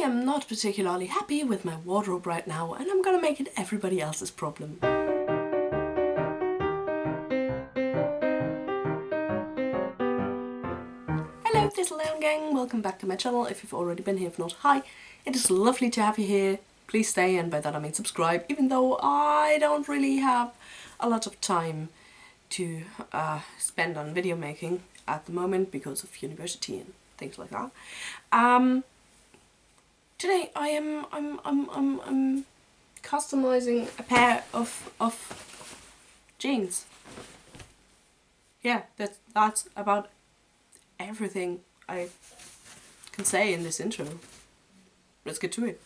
am not particularly happy with my wardrobe right now, and I'm gonna make it everybody else's problem. Hello Thistledown gang, welcome back to my channel. If you've already been here, if not, hi. It is lovely to have you here. Please stay, and by that I mean subscribe, even though I don't really have a lot of time to spend on video making at the moment because of university and things like that. Today I'm customizing a pair of jeans. Yeah, that's about everything I can say in this intro. Let's get to it.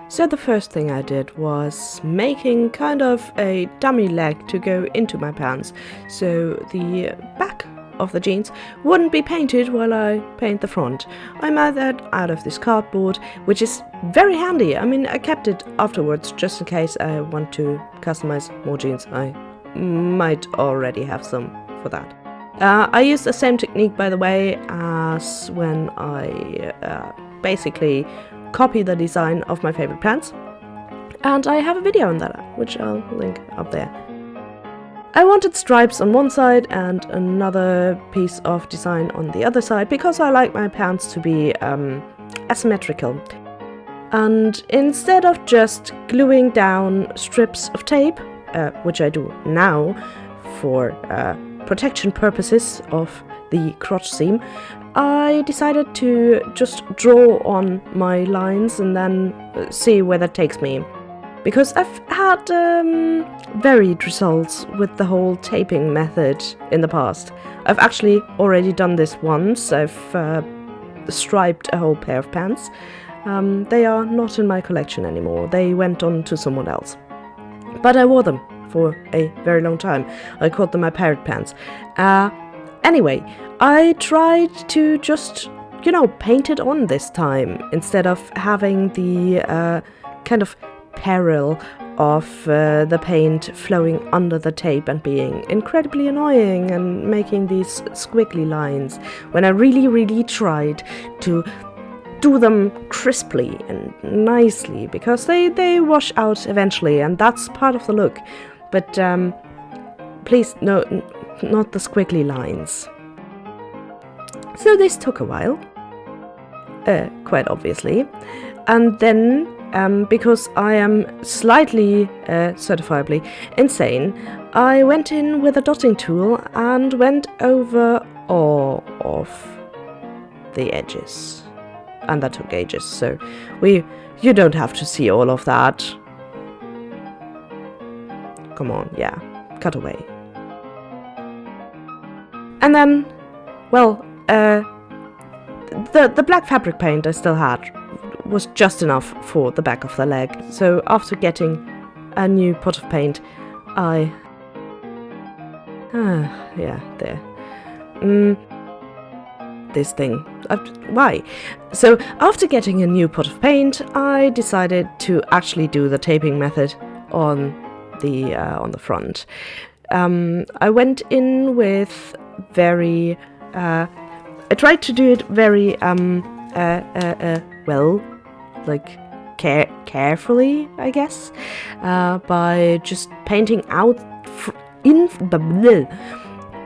So the first thing I did was making kind of a dummy leg to go into my pants, so the back of the jeans wouldn't be painted while I paint the front. I made that out of this cardboard, which is very handy. I mean, I kept it afterwards just in case I want to customize more jeans. I might already have some for that. I used the same technique, by the way, as when I basically copy the design of my favorite pants, and I have a video on that, which I'll link up there. I wanted stripes on one side and another piece of design on the other side because I like my pants to be asymmetrical. And instead of just gluing down strips of tape, which I do now for protection purposes of the crotch seam, I decided to just draw on my lines and then see where that takes me. Because I've had varied results with the whole taping method in the past. I've actually already done this once. I've striped a whole pair of pants. They are not in my collection anymore. They went on to someone else. But I wore them for a very long time. I called them my parrot pants. Anyway, I tried to just, paint it on this time, instead of having the kind of peril of the paint flowing under the tape and being incredibly annoying and making these squiggly lines, when I really tried to do them crisply and nicely, because they wash out eventually, and that's part of the look. But please, no, not the squiggly lines. So this took a while, quite obviously, and then because I am slightly certifiably insane, I went in with a dotting tool and went over all of the edges, and that took ages. So you don't have to see all of that. Come on, yeah, cut away. And then, well, the black fabric paint I still had was just enough for the back of the leg. So after getting a new pot of paint, this thing. Why? So after getting a new pot of paint, I decided to actually do the taping method on the front. I went in with very. I tried to do it very well, like carefully, I guess, by just painting out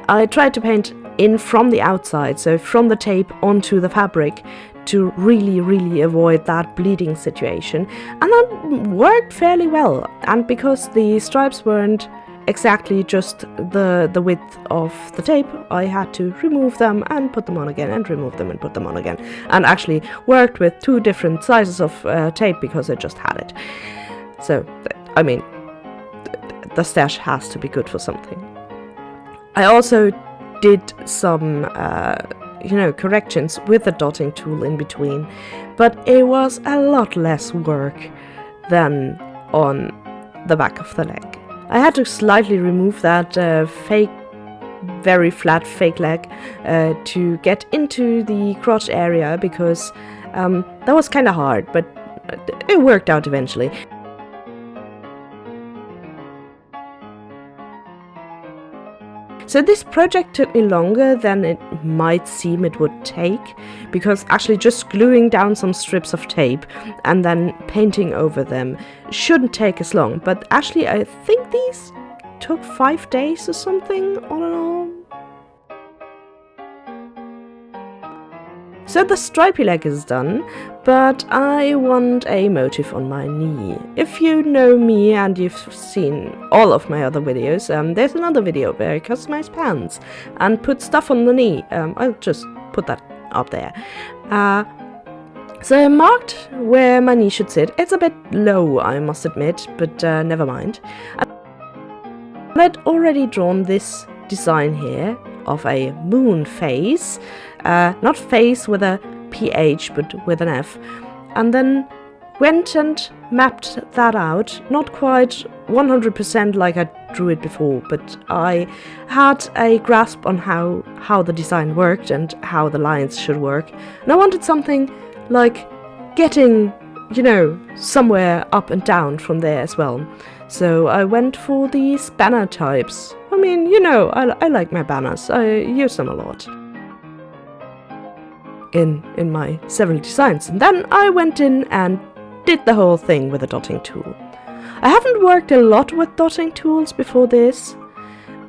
I tried to paint in from the outside, so from the tape onto the fabric, to really avoid that bleeding situation, and that worked fairly well. And because the stripes weren't exactly just the width of the tape, I had to remove them and put them on again, and remove them and put them on again, and actually worked with two different sizes of tape because I just had it. So, I mean, the stash has to be good for something. I also did some corrections with the dotting tool in between, but it was a lot less work than on the back of the leg. I had to slightly remove that very flat fake leg to get into the crotch area, because that was kind of hard, but it worked out eventually. So this project took me longer than it might seem it would take, because actually just gluing down some strips of tape and then painting over them shouldn't take as long, but actually I think these took 5 days or something, all in all. So the stripy leg is done, but I want a motif on my knee. If you know me and you've seen all of my other videos, there's another video where I customize pants and put stuff on the knee. I'll just put that up there. So I marked where my knee should sit. It's a bit low, I must admit, but never mind. And I'd already drawn this design here of a moon face. Not face with a PH, but with an F. And then went and mapped that out. Not quite 100% like I drew it before, but I had a grasp on how the design worked and how the lines should work. And I wanted something like getting, somewhere up and down from there as well. So I went for these banner types. I mean, I like my banners. I use them a lot in my several designs. And then I went in and did the whole thing with a dotting tool. I haven't worked a lot with dotting tools before this,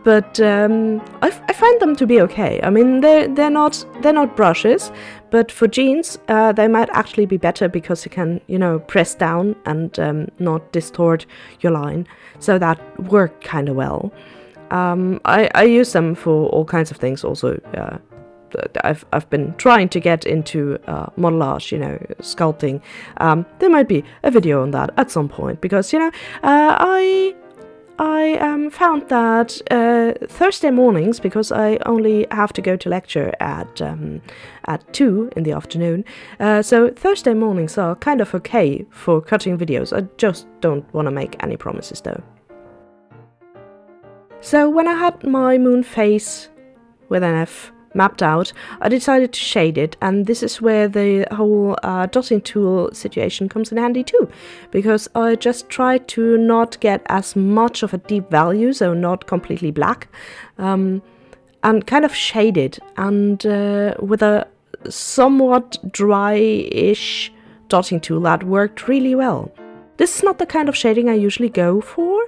but I find them to be okay. I mean, they're not brushes, but for jeans they might actually be better because you can press down and not distort your line. So that worked kind of well. I use them for all kinds of things also. I've been trying to get into modelage, sculpting. There might be a video on that at some point because I found that Thursday mornings, because I only have to go to lecture at 2 in the afternoon. So Thursday mornings are kind of okay for cutting videos. I just don't want to make any promises though. So when I had my moon face with an F mapped out, I decided to shade it, and this is where the whole dotting tool situation comes in handy too, because I just tried to not get as much of a deep value, so not completely black, and kind of shade it, and with a somewhat dry-ish dotting tool that worked really well. This is not the kind of shading I usually go for.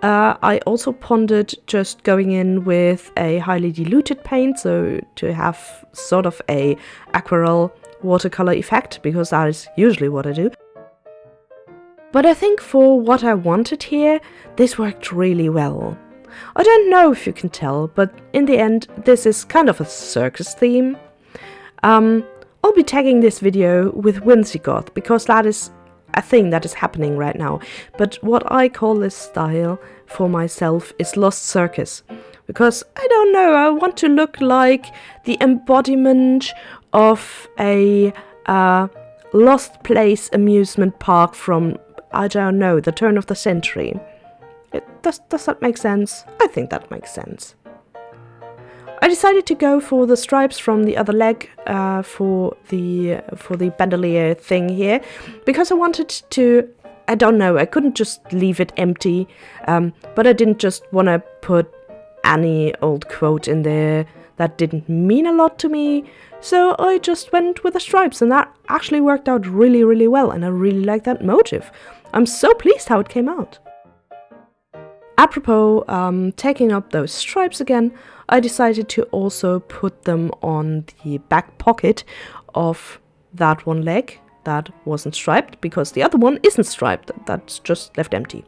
I also pondered just going in with a highly diluted paint, so to have sort of a aquarelle watercolor effect, because that is usually what I do. But I think for what I wanted here, this worked really well. I don't know if you can tell, but in the end, this is kind of a circus theme. I'll be tagging this video with whimsygoth, because that is a thing that is happening right now. But what I call this style for myself is Lost Circus, because I don't know, I want to look like the embodiment of a lost place amusement park from, I don't know, the turn of the century. Does that make sense? I think that makes sense. I decided to go for the stripes from the other leg for the bandolier thing here, because I wanted to, I don't know, I couldn't just leave it empty, but I didn't just want to put any old quote in there that didn't mean a lot to me, so I just went with the stripes, and that actually worked out really, really well, and I really like that motif. I'm so pleased how it came out. Apropos taking up those stripes again, I decided to also put them on the back pocket of that one leg that wasn't striped, because the other one isn't striped, that's just left empty.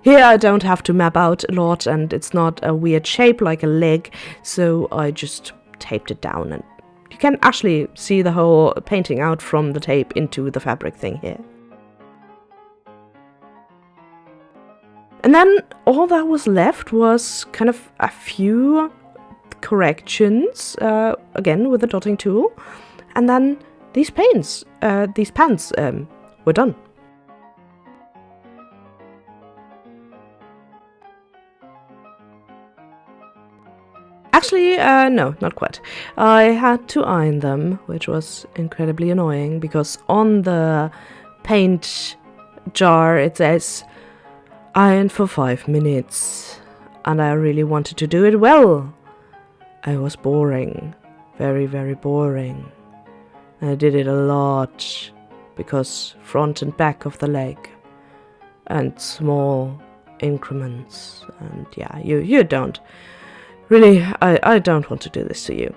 Here I don't have to map out a lot, and it's not a weird shape like a leg, so I just taped it down, and you can actually see the whole painting out from the tape into the fabric thing here. And then all that was left was kind of a few corrections, again with the dotting tool, and then these pants were done. Actually, no, not quite. I had to iron them, which was incredibly annoying, because on the paint jar it says iron for 5 minutes. and I really wanted to do it well. I was boring, very, very boring. I did it a lot, because front and back of the leg, and small increments, and yeah, you don't. Really, I don't want to do this to you.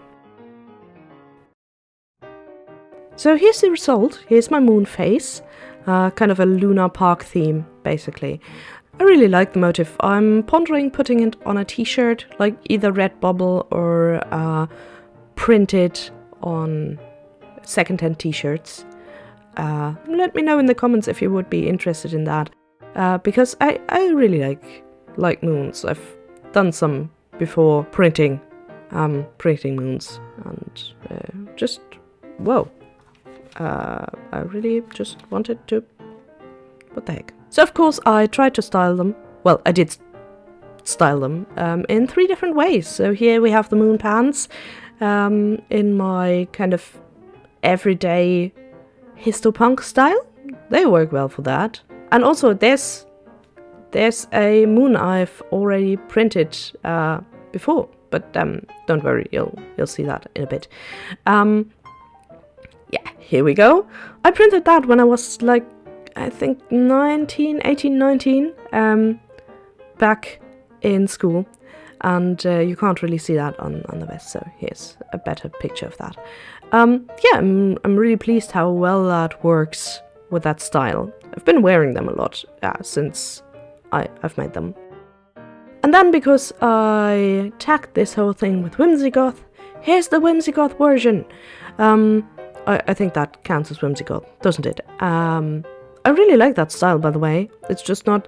So here's the result. Here's my moon face, kind of a Luna Park theme, basically. I really like the motif. I'm pondering putting it on a t-shirt, like either Redbubble or printed on secondhand t-shirts. Let me know in the comments if you would be interested in that, because I really like moons. I've done some before printing moons, and just whoa. I really just wanted to. What the heck? So of course I tried to style them. Well, I did style them in 3 different ways. So here we have the moon pants in my kind of everyday histopunk style. They work well for that. And also there's a moon I've already printed before, but don't worry, you'll see that in a bit. Yeah, here we go. I printed that when I was like, I think 18, 19, back in school. And you can't really see that on the vest, so here's a better picture of that. Yeah, I'm really pleased how well that works with that style. I've been wearing them a lot since I've made them. And then because I tagged this whole thing with whimsygoth, here's the whimsygoth version. I think that counts as whimsygoth, doesn't it? I really like that style, by the way. It's just not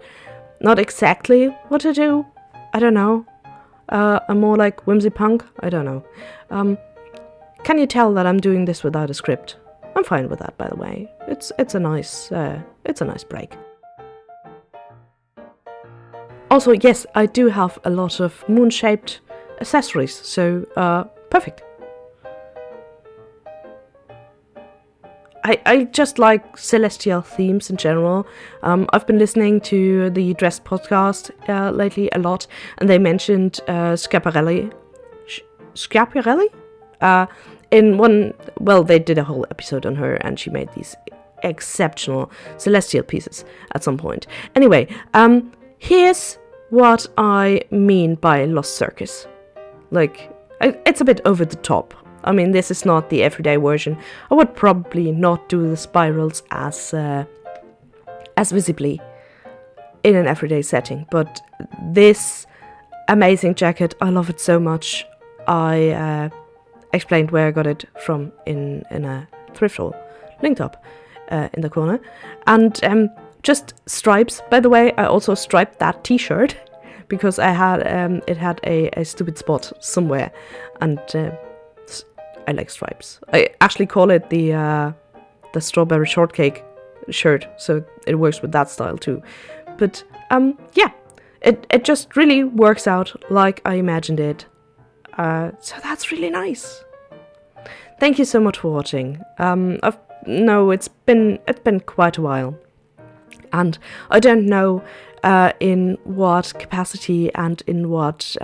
exactly what I do. I don't know. I'm more like whimsy punk. I don't know. Can you tell that I'm doing this without a script? I'm fine with that, by the way. It's a nice break. Also, yes, I do have a lot of moon-shaped accessories, so perfect. I just like celestial themes in general. I've been listening to the Dressed podcast lately a lot, and they mentioned Schiaparelli. Schiaparelli? In one, well, they did a whole episode on her, and she made these exceptional celestial pieces at some point. Anyway, here's what I mean by Lost Circus. Like, it's a bit over the top. I mean, this is not the everyday version. I would probably not do the spirals as visibly in an everyday setting, but this amazing jacket, I love it so much. I explained where I got it from in a thrift haul, linked up in the corner. And just stripes. By the way, I also striped that t-shirt because I had it had a stupid spot somewhere, and I like stripes. I actually call it the strawberry shortcake shirt, so it works with that style too. But yeah, it just really works out like I imagined it. So that's really nice. Thank you so much for watching. It's been quite a while, and I don't know in what capacity and in what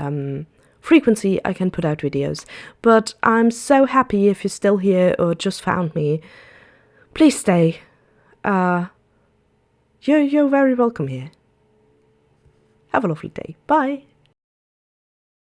frequency I can put out videos, but I'm so happy if you're still here or just found me. Please stay. You're very welcome here. Have a lovely day. Bye.